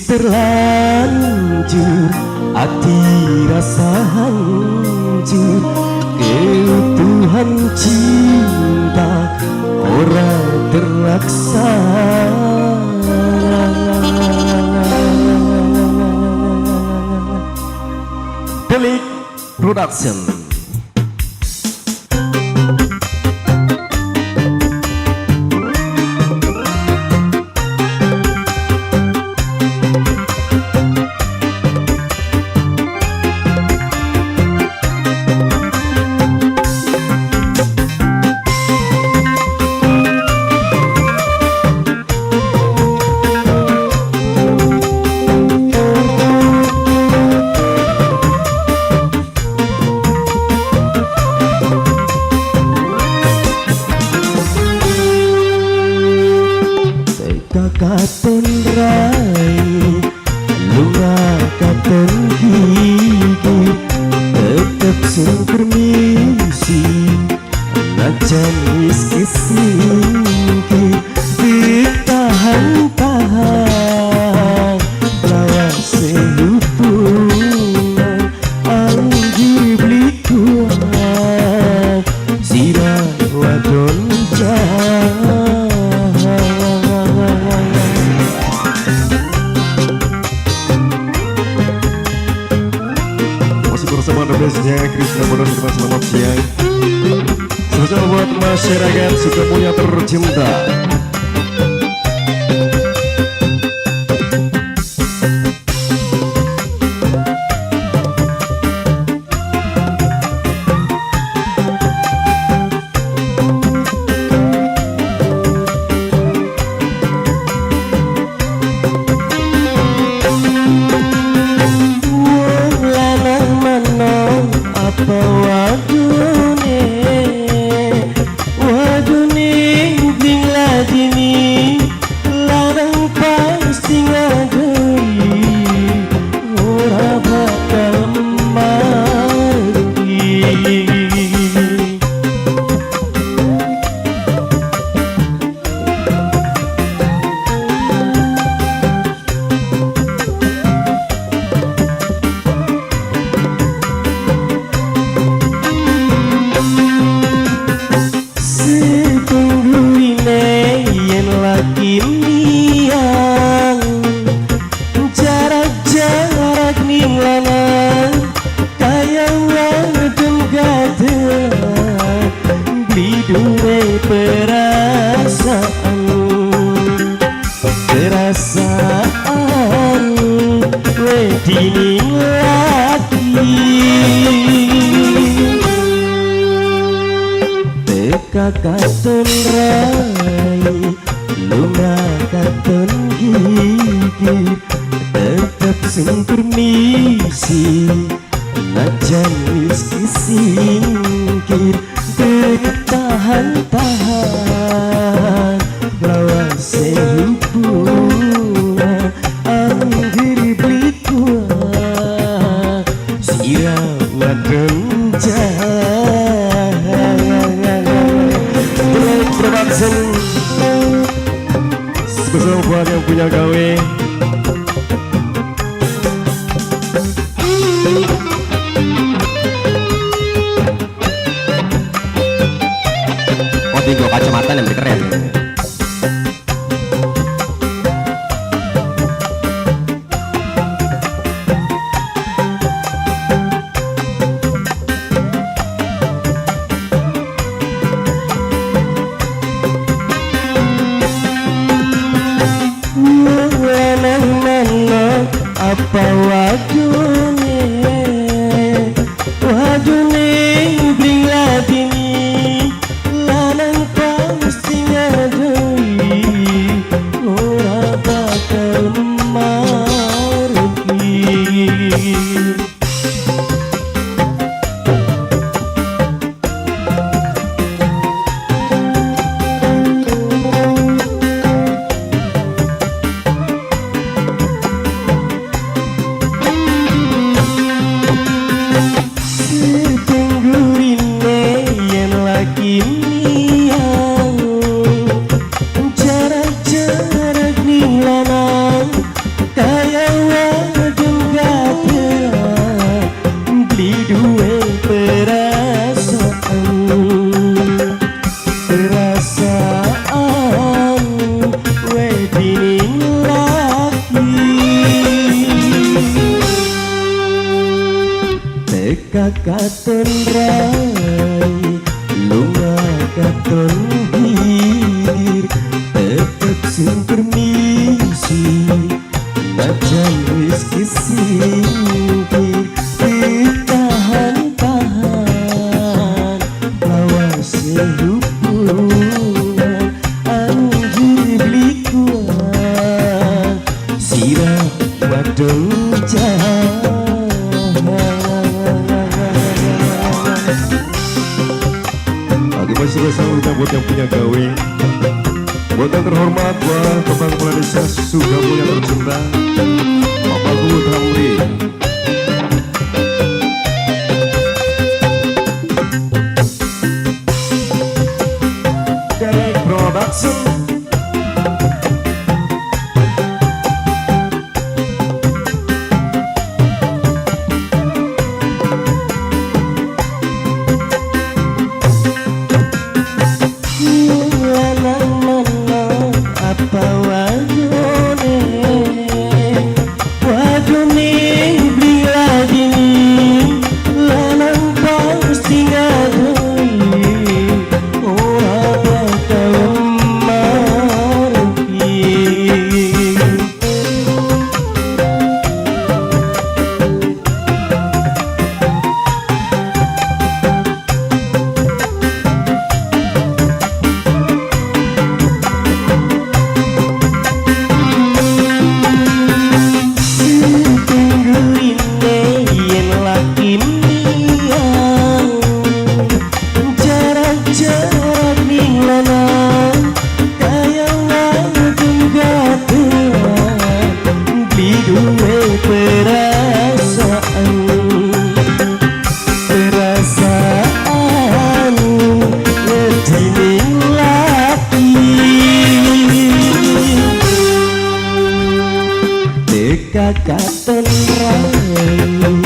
terlanjur hati rasa hancur, keutuhan cinta orang terlaksana. Delik Production. Katon rai lunga katon gigi tetep sing permisi najan wis kesingkir ditahan-tahan lawan sehubungan anggir beli kuat sirah wadon jahat. Bersama Rebesnya Krisna Bono, selamat siang. Spesial buat masyarakat Sukamulia tercinta. Wadune bing ladini larang pasti ngadoi ora bakal mati. Jarak-jarak ning lanang kaya wadon gadelan bidune perasaan wedini lagi teka katon rai lunga katon gigi tetep sing permisi najan wis disingkir bertahan-tahan lawan sehubungan anggir beli kuat sirah wadon jahat. Production spesial buat yang punya gawe. Oh, tiga kacamata yang keren. Apa wadune bling ladini lanang pasti katon rai lunga katon hidir tetep sing permisi najan wis kesingkir ditahan-tahan lawas hubungan anjir blikuan sirah wadon masih bersama kita buat yang punya gawe, buat yang terhormat buat Kepala Kepala Desa Sukamulya tercinta Bapak Luhut Hamdi, Derek Production, katon rai